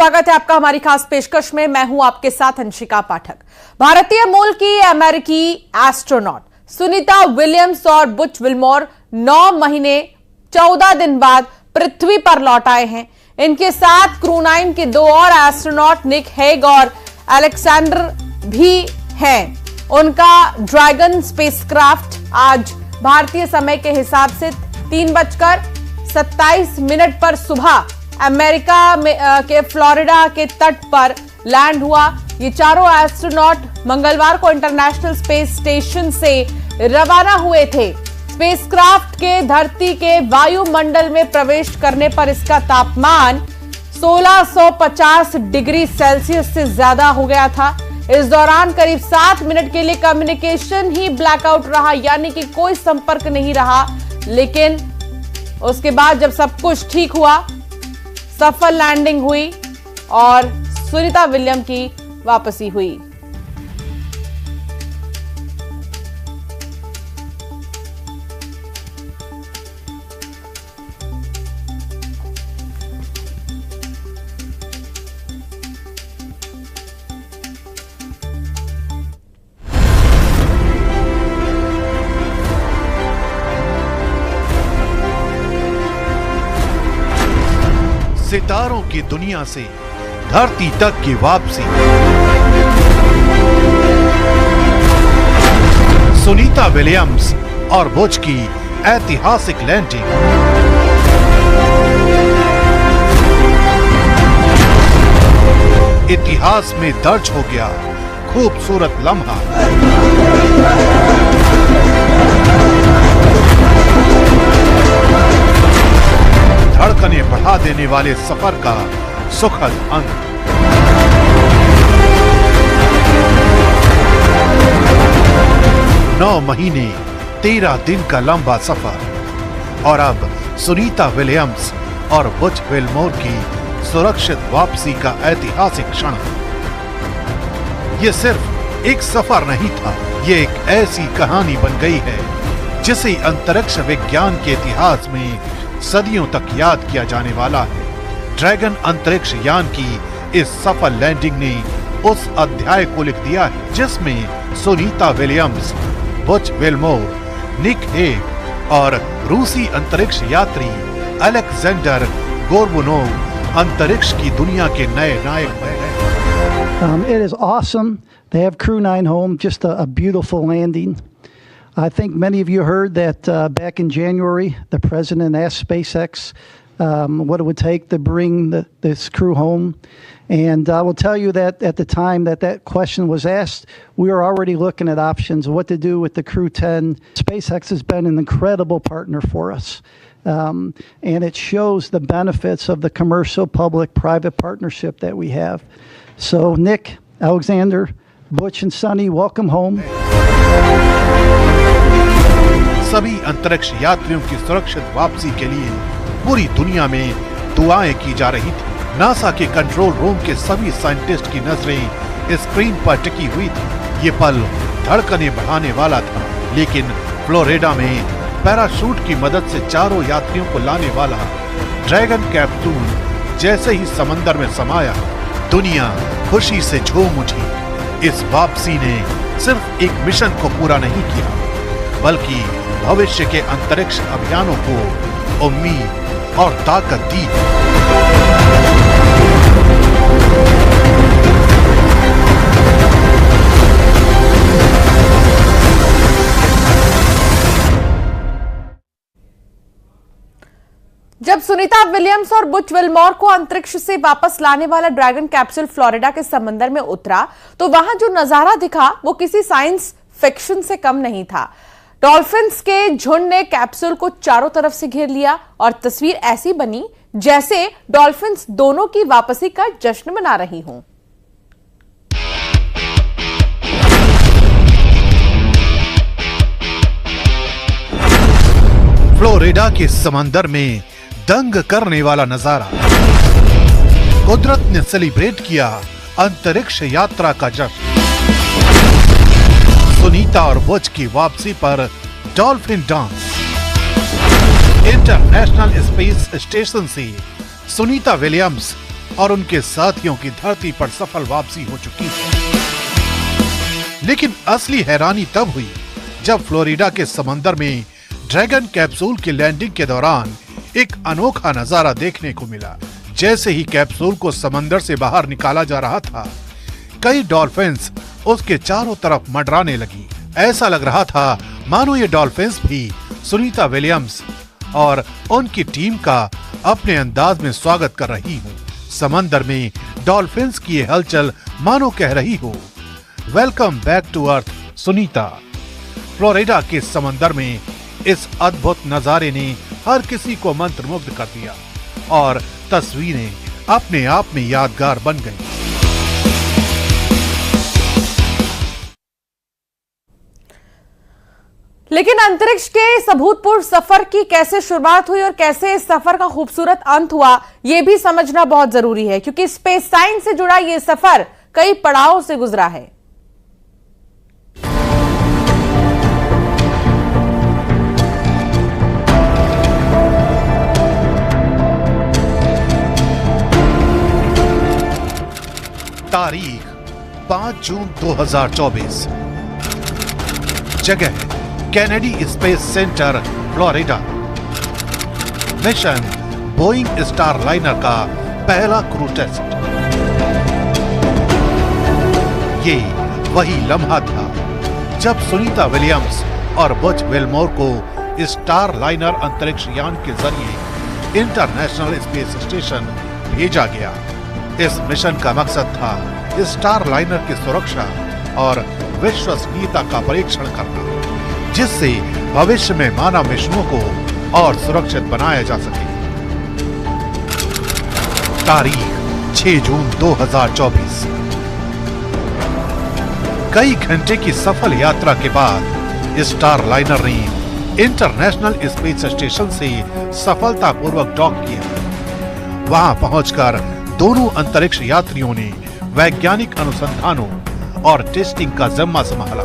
स्वागत है आपका हमारी खास पेशकश में। मैं हूं आपके साथ अंशिका पाठक। भारतीय मूल की अमेरिकी एस्ट्रोनॉट सुनीता विलियम्स और बुच विल्मोर 9 महीने 14 दिन बाद पृथ्वी पर लौट आए हैं। इनके साथ क्रू 9 के 2 और एस्ट्रोनॉट निक हेग और अलेक्जेंडर भी हैं। उनका ड्रैगन स्पेसक्राफ्ट आज भारतीय समय के हिसाब से 3:27 पर सुबह अमेरिका में के फ्लोरिडा के तट पर लैंड हुआ। ये चारों एस्ट्रोनॉट मंगलवार को इंटरनेशनल स्पेस स्टेशन से रवाना हुए थे। स्पेसक्राफ्ट के धरती के वायुमंडल में प्रवेश करने पर इसका तापमान 1650 डिग्री सेल्सियस से ज्यादा हो गया था। इस दौरान करीब 7 मिनट के लिए कम्युनिकेशन ही ब्लैकआउट रहा, यानी कि कोई संपर्क नहीं रहा। लेकिन उसके बाद जब सब कुछ ठीक हुआ, सफल लैंडिंग हुई और सुनीता विलियम की वापसी हुई। सितारों की दुनिया से धरती तक की वापसी। सुनीता विलियम्स और बुच की ऐतिहासिक लैंडिंग। इतिहास में दर्ज हो गया खूबसूरत लम्हा। धड़कनें बढ़ा देने वाले सफर का सुखद अंत। नौ महीने 13 दिन का लंबा सफर और अब सुनीता विलियम्स और बुच विल्मोर की सुरक्षित वापसी का ऐतिहासिक क्षण। ये सिर्फ एक सफर नहीं था, ये एक ऐसी कहानी बन गई है जिसे अंतरिक्ष विज्ञान के इतिहास में सदियों तक याद किया जाने वाला है। ड्रैगन अंतरिक्ष यान की इस सफल लैंडिंग ने उस अध्याय को लिख दिया है जिसमें Sunita Williams, Butch Wilmore, Nick Hague और रूसी अंतरिक्ष यात्री अलेक्जेंडर गोर्बुनोव अंतरिक्ष की दुनिया के नए नायक बने हैं। It is awesome to have Crew 9 home. Just a beautiful landing. I think many of you heard that back in January, the president asked SpaceX what it would take to bring this crew home. And I will tell you that at the time that question was asked, we were already looking at options of what to do with the Crew 10. SpaceX has been an incredible partner for us. And it shows the benefits of the commercial public-private partnership that we have. So Nick, Alexander, Butch and Sunny, welcome home. सभी अंतरिक्ष यात्रियों की सुरक्षित वापसी के लिए पूरी दुनिया में दुआएं की जा रही थी। नासा के कंट्रोल रूम के सभी साइंटिस्ट की नजरें स्क्रीन पर टिकी हुई थी। ये पल धड़कनें बढ़ाने वाला था, लेकिन फ्लोरिडा में पैराशूट की मदद से चारों यात्रियों को लाने वाला ड्रैगन कैप्सूल जैसे ही समंदर में समाया, दुनिया खुशी से झूम उठी। इस वापसी ने सिर्फ एक मिशन को पूरा नहीं किया, बल्कि भविष्य के अंतरिक्ष अभियानों को उम्मीद और ताकत दी। जब सुनीता विलियम्स और बुच विल्मोर को अंतरिक्ष से वापस लाने वाला ड्रैगन कैप्सूल फ्लोरिडा के समंदर में उतरा, तो वहां जो नजारा दिखा वो किसी साइंस फिक्शन से कम नहीं था। डॉल्फिन्स के झुंड ने कैप्सूल को चारों तरफ से घेर लिया और तस्वीर ऐसी बनी जैसे डॉल्फिन्स दोनों की वापसी का जश्न मना रही हों। फ्लोरिडा के समंदर में दंग करने वाला नजारा। कुदरत ने सेलिब्रेट किया अंतरिक्ष यात्रा का जश्न। सुनीता और बुच की वापसी पर dolphin dance. International space station से सुनीता विलियम्स और उनके साथियों की धरती पर सफल वापसी हो चुकी है। लेकिन असली हैरानी तब हुई जब फ्लोरिडा के समंदर में ड्रैगन कैप्सूल की लैंडिंग के दौरान एक अनोखा नजारा देखने को मिला। जैसे ही कैप्सूल को समंदर से बाहर निकाला जा रहा था, कई डॉल्फिन्स उसके चारों तरफ मंडराने लगी। ऐसा लग रहा था मानो ये डॉल्फिन्स भी सुनीता विलियम्स और उनकी टीम का अपने अंदाज में स्वागत कर रही हो। समंदर में डॉल्फिन्स की ये हलचल मानो कह रही हो, welcome back to Earth Sunita. Florida के समंदर में इस अद्भुत नजारे ने हर किसी को मंत्रमुग्ध कर दिया और तस्वीरें अपने आप में यादगार बन गईं। लेकिन अंतरिक्ष के इस अभूतपूर्व सफर की कैसे शुरुआत हुई और कैसे इस सफर का खूबसूरत अंत हुआ, यह भी समझना बहुत जरूरी है, क्योंकि स्पेस साइंस से जुड़ा यह सफर कई पड़ावों से गुजरा है। तारीख 5 जून 2024, जगह Kennedy space centre Florida. Mission Boeing Starliner का पहला क्रू टेस्ट। ये वही लम्हा था जब सुनीता विलियम्स और बज विलमोर को स्टारलाइनर अंतरिक्ष यान के जरिए इंटरनेशनल स्पेस स्टेशन भेजा गया। इस मिशन का मकसद था स्टारलाइनर की सुरक्षा और विश्वसनीयता का परीक्षण करना, जिससे भविष्य में मानव मिशनों को और सुरक्षित बनाया जा सके। तारीख 6 जून 2024। कई घंटे की सफल यात्रा के बाद स्टारलाइनर ने इंटरनेशनल स्पेस स्टेशन से सफलतापूर्वक डॉक किया। वहां पहुंचकर दोनों अंतरिक्ष यात्रियों ने वैज्ञानिक अनुसंधानों और टेस्टिंग का जिम्मा संभाला।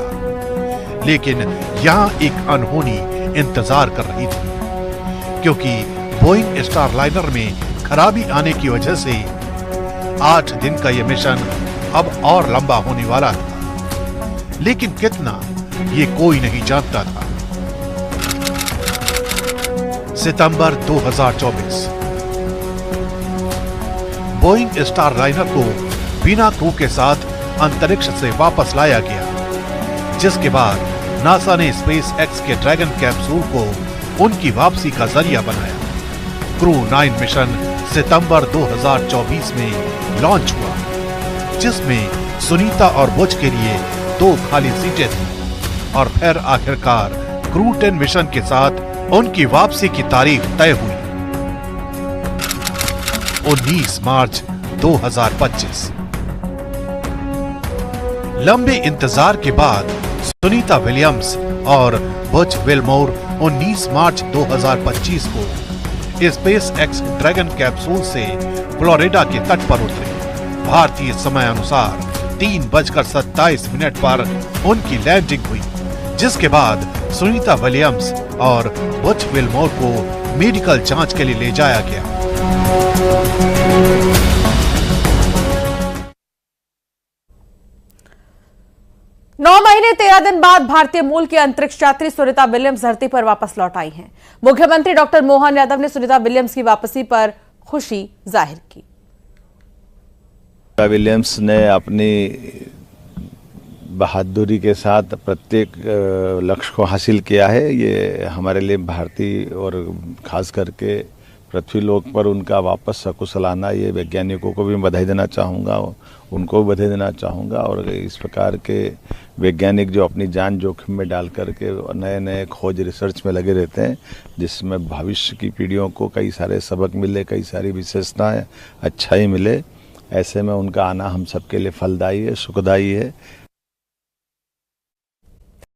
लेकिन यहां एक अनहोनी इंतजार कर रही थी, क्योंकि बोइंग स्टारलाइनर में खराबी आने की वजह से 8 दिन का यह मिशन अब और लंबा होने वाला था। लेकिन कितना, ये कोई नहीं जानता था। सितंबर 2024। बोइंग स्टारलाइनर को बिना क्रू के साथ अंतरिक्ष से वापस लाया गया, जिसके बाद नासा ने स्पेस एक्स के ड्रैगन कैप्सूल को उनकी वापसी का जरिया बनाया। क्रू 9 मिशन सितंबर 2024 में लॉन्च हुआ, जिसमें सुनीता और बुच के लिए 2 खाली सीटें थीं और फिर आखिरकार क्रू 10 मिशन के साथ उनकी वापसी की तारीख तय हुई, 19 मार्च 2025। लंबे इंतजार के बाद सुनीता विलियम्स और बज विलमोर 19 मार्च 2025 को स्पेस एक्स ड्रैगन कैप्सूल से फ्लोरिडा के तट पर उतरे। भारतीय समय अनुसार 3:27 पर उनकी लैंडिंग हुई, जिसके बाद सुनीता विलियम्स और बज विलमोर को मेडिकल जांच के लिए ले जाया गया। 9 महीने 13 दिन बाद भारतीय मूल की अंतरिक्ष यात्री सुनीता विलियम्स धरती पर वापस लौट आई हैं। मुख्यमंत्री डॉक्टर मोहन यादव ने सुनीता विलियम्स की वापसी पर खुशी जाहिर की। विलियम्स ने अपनी बहादुरी के साथ प्रत्येक लक्ष्य को हासिल किया है। ये हमारे लिए भारतीय और खास करके पृथ्वी लोक पर उनका वापस सकुशल आना, ये वैज्ञानिकों को भी बधाई देना चाहूँगा, उनको भी बधाई देना चाहूँगा। और इस प्रकार के वैज्ञानिक जो अपनी जान जोखिम में डाल करके नए नए खोज रिसर्च में लगे रहते हैं, जिसमें भविष्य की पीढ़ियों को कई सारे सबक मिले, कई सारी विशेषताएं अच्छाई मिले, ऐसे में उनका आना हम सबके लिए फलदायी है, सुखदायी है।